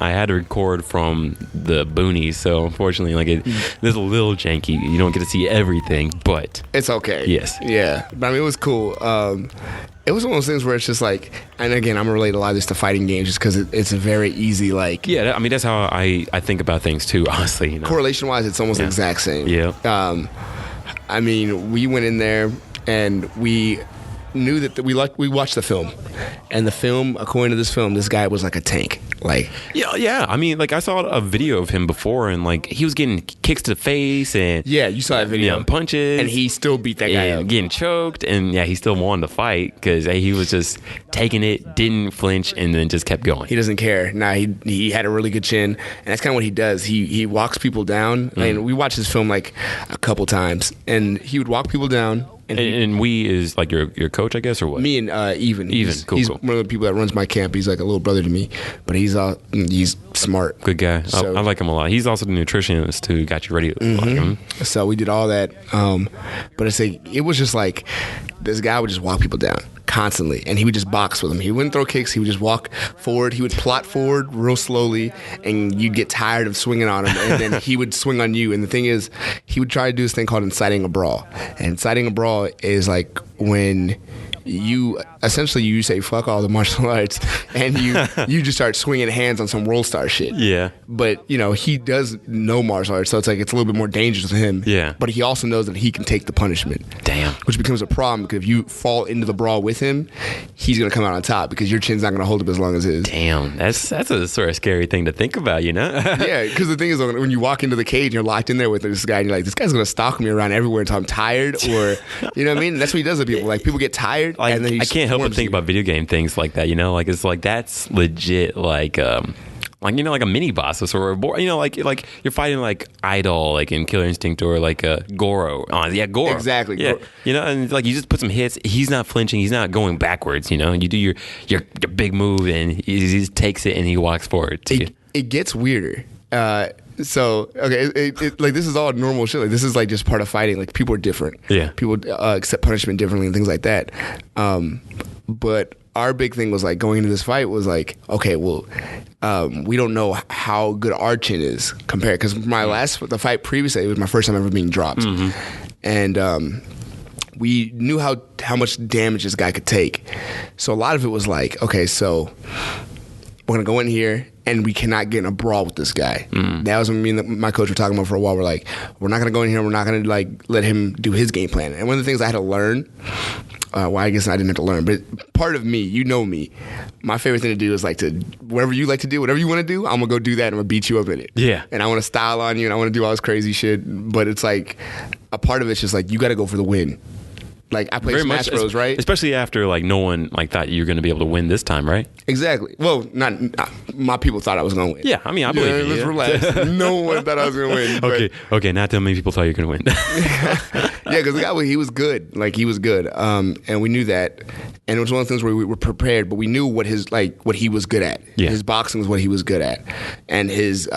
I had to record from the boonies, so unfortunately, like it's a little janky. You don't get to see everything, but it's okay. Yes. Yeah. But I mean, it was cool. It was one of those things where it's just like, and again, I'm gonna relate a lot of this to fighting games just because it's a very easy, like. Yeah, I mean, that's how I think about things too, honestly. You know? Correlation-wise, it's almost the exact same. Yeah. I mean, we went in there and we knew that we watched the film, and the film, according to this film, this guy was like a tank. Like, yeah. I mean, like I saw a video of him before, and like he was getting kicks to the face, and yeah, you saw that video, punches, and he still beat that guy up, getting choked, and yeah, he still wanted to fight because he was just taking it, didn't flinch, and then just kept going. He doesn't care. Nah, he had a really good chin, and that's kind of what he does. He walks people down, and we watched this film like a couple times, and he would walk people down. And we is like your coach, I guess, or what? Me and Even. He's one of the people that runs my camp. He's like a little brother to me, but he's smart. Good guy. So, I like him a lot. He's also the nutritionist who got you ready to like him. So we did all that. But it was just like this guy would just walk people down constantly, and he would just box with them. He wouldn't throw kicks. He would just walk forward. He would plot forward real slowly, and you'd get tired of swinging on him, and then he would swing on you. And the thing is, he would try to do this thing called inciting a brawl. And inciting a brawl is like when you say fuck all the martial arts, and you just start swinging hands on some world star shit. Yeah. But he does know martial arts, so it's like it's a little bit more dangerous to him. Yeah. But he also knows that he can take the punishment. Damn. Which becomes a problem because if you fall into the brawl with him, he's gonna come out on top because your chin's not gonna hold up as long as his. Damn. That's a sort of scary thing to think about, you know? Yeah, because the thing is, when you walk into the cage and you're locked in there with this guy, and you're like, this guy's gonna stalk me around everywhere until I'm tired, or you know what I mean? That's what he does with people. Like people get tired, like, and then I can't help but think about video game things like that, you know? Like it's like that's legit like like a mini boss or a board, like you're fighting like Idol, like in Killer Instinct, or like Goro. Goro. Exactly. Yeah, and like you just put some hits. He's not flinching. He's not going backwards. And you do your big move, and he just takes it and he walks forward. It gets weirder. So okay, like this is all normal shit. Like this is like just part of fighting. Like people are different. Yeah. People accept punishment differently and things like that. But our big thing was like going into this fight was like, okay, well, we don't know how good our chin is compared, because the fight previously, it was my first time ever being dropped, and we knew how much damage this guy could take. So a lot of it was like, okay, so we're gonna go in here and we cannot get in a brawl with this guy. That was what me and my coach were talking about for a while. We're like, we're not gonna go in here. We're not gonna like let him do his game plan. And one of the things I had to learn. Well, I guess I didn't have to learn, but part of me, me, my favorite thing to do is like to, whatever you like to do, whatever you want to do, I'm going to go do that and I'm going to beat you up in it. Yeah. And I want to style on you and I want to do all this crazy shit, but it's like, a part of it's just like, you got to go for the win. Like I play Smash Bros, right? Especially after like no one like thought you were going to be able to win this time, right? Exactly. Well, not my people thought I was going to win. Yeah, I mean, I believe you. Let's relax. No one thought I was going to win. Okay. Not that many people thought you were going to win. Yeah, because the guy, he was good. Like he was good, and we knew that. And it was one of the things where we were prepared, but we knew what he was good at. Yeah. His boxing was what he was good at, and his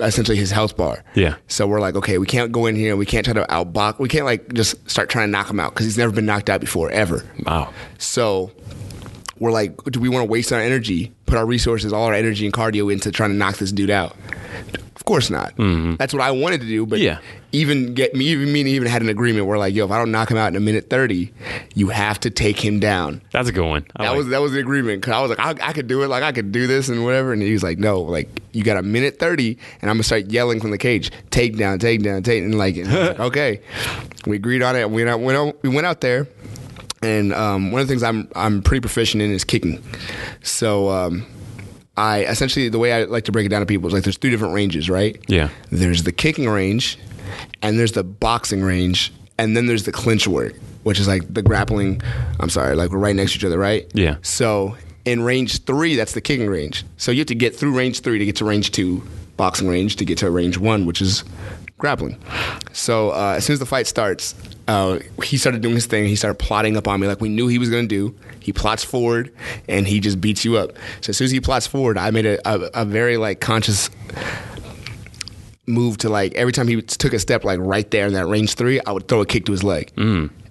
essentially his health bar. Yeah. So we're like, okay, we can't go in here. We can't try to outbox. We can't like just start trying to knock him out because he's never been knocked out before, ever. Wow. So we're like, do we want to waste our energy, put our resources, all our energy and cardio into trying to knock this dude out? Of course not. Mm-hmm. That's what I wanted to do, but even had an agreement where like, yo, if I don't knock him out in a minute 30, you have to take him down. That's a good one. That was the agreement, because I was like, I could do it, like I could do this and whatever, and he was like, no, like you got a minute 30, and I'm gonna start yelling from the cage, take down, and and I was like, okay, we agreed on it. We went out there, and one of the things I'm pretty proficient in is kicking, so. I essentially, the way I like to break it down to people is like there's 3 different ranges, right? Yeah. There's the kicking range, and there's the boxing range, and then there's the clinch work, which is like the grappling. Like we're right next to each other, right? Yeah. So in range 3, that's the kicking range. So you have to get through range 3 to get to range 2, boxing range, to get to range 1, which is grappling. So as soon as the fight starts, he started doing his thing. He started plotting up on me like we knew he was going to do. He plots forward, and he just beats you up. So as soon as he plots forward, I made a very like conscious move to like every time he took a step like right there in that range 3, I would throw a kick to his leg.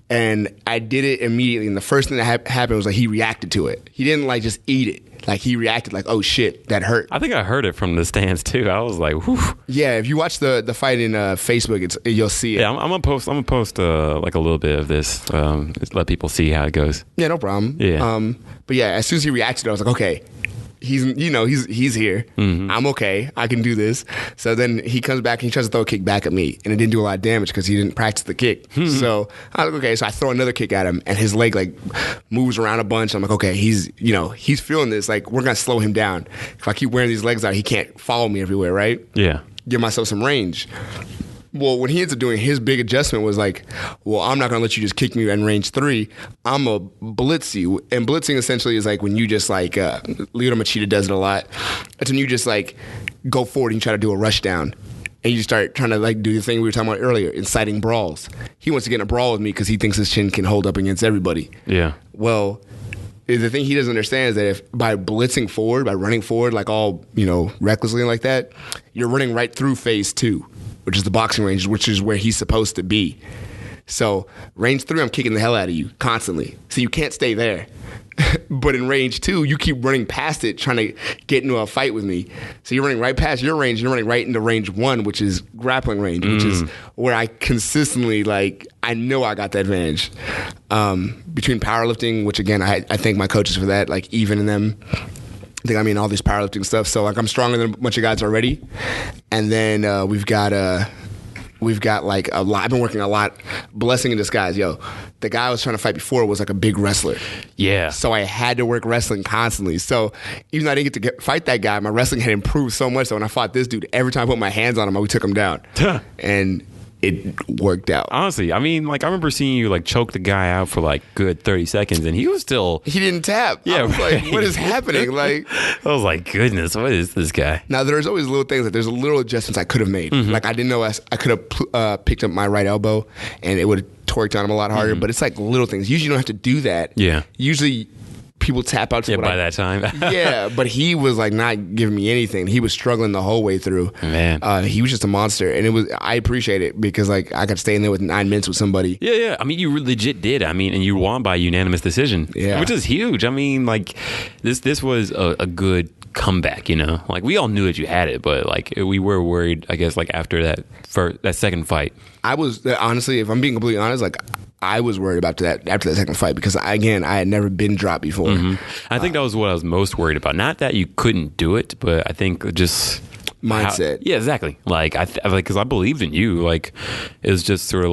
And I did it immediately. And the first thing that happened was like he reacted to it. He didn't like just eat it. Like he reacted like, oh shit, that hurt. I think I heard it from the stands too. I was like, whew. Yeah, if you watch the fight in Facebook, you'll see it. Yeah, I'm gonna post like a little bit of this. Just let people see how it goes. Yeah, no problem. Yeah. But yeah, as soon as he reacted, I was like, okay. He's here. I'm okay. I can do this. So then he comes back and he tries to throw a kick back at me, and it didn't do a lot of damage because he didn't practice the kick. So I was like, okay. So I throw another kick at him, and his leg like moves around a bunch. I'm like, okay, he's feeling this. Like we're gonna slow him down. If I keep wearing these legs out, he can't follow me everywhere, right? Yeah. Give myself some range. Well, what he ends up doing, his big adjustment was like, well, I'm not going to let you just kick me in range 3. I'm going to blitz you. And blitzing essentially is like when you just like, Lyoto Machida does it a lot. It's when you just like go forward and you try to do a rush down. And you start trying to like do the thing we were talking about earlier, inciting brawls. He wants to get in a brawl with me because he thinks his chin can hold up against everybody. Yeah. Well, the thing he doesn't understand is that if by blitzing forward, by running forward like all, recklessly like that, you're running right through phase 2. Which is the boxing range, which is where he's supposed to be. So range 3, I'm kicking the hell out of you constantly. So you can't stay there. But in range 2, you keep running past it, trying to get into a fight with me. So you're running right past your range, you're running right into range 1, which is grappling range, which is where I consistently, I know I got the advantage. Between powerlifting, which again, I thank my coaches for that, even in them. I think all this powerlifting stuff. So I'm stronger than a bunch of guys already. And then we've got like a lot. I've been working a lot. Blessing in disguise. The guy I was trying to fight before was like a big wrestler. Yeah. So I had to work wrestling constantly. So even though I didn't get to fight that guy, my wrestling had improved so much. So when I fought this dude, every time I put my hands on him, we took him down. And it worked out. Honestly, I remember seeing you choke the guy out for good 30 seconds, and he was still. He didn't tap. Yeah, I was like, what is happening? I was like, goodness, what is this guy? Now there's always little things. There's little adjustments I could have made. I didn't know I could have picked up my right elbow, and it would have torqued on him a lot harder. But it's little things. Usually you don't have to do that. Yeah. Usually people tap out to by that time. Yeah, but he was not giving me anything. He was struggling the whole way through. Man, he was just a monster, and I appreciate it because I got to stay in there with 9 minutes with somebody. Yeah. You legit did. And you won by unanimous decision. Yeah, which is huge. This was a good comeback. We all knew that you had it, but we were worried. I guess after that second fight, I was honestly, if I'm being completely honest, I was worried about that after that second fight because I had never been dropped before. I think that was what I was most worried about. Not that you couldn't do it, but I think just mindset. Yeah, exactly. Because I believed in you. It was just sort of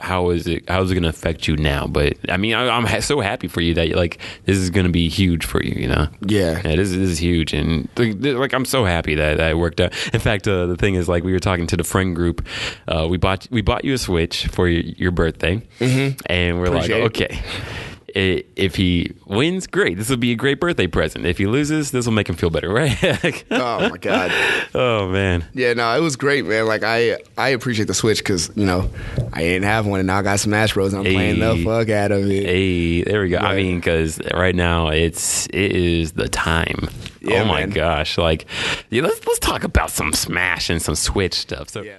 how is it going to affect you now? But I'm so happy for you that this is going to be huge for you. Yeah, this is huge, and I'm so happy that it worked out. In fact, the thing is, we were talking to the friend group. We bought you a Switch for your birthday, and we're Appreciate it. Okay. If he wins, great. This will be a great birthday present. If he loses, this will make him feel better, right? Oh my god. Oh man. Yeah, no, it was great, man. I appreciate the Switch because I didn't have one, and now I got Smash Bros. And I'm playing the fuck out of it. Hey, there we go. But, because right now it is the time. Yeah, oh my man. gosh! Let's talk about some Smash and some Switch stuff. So. Yeah.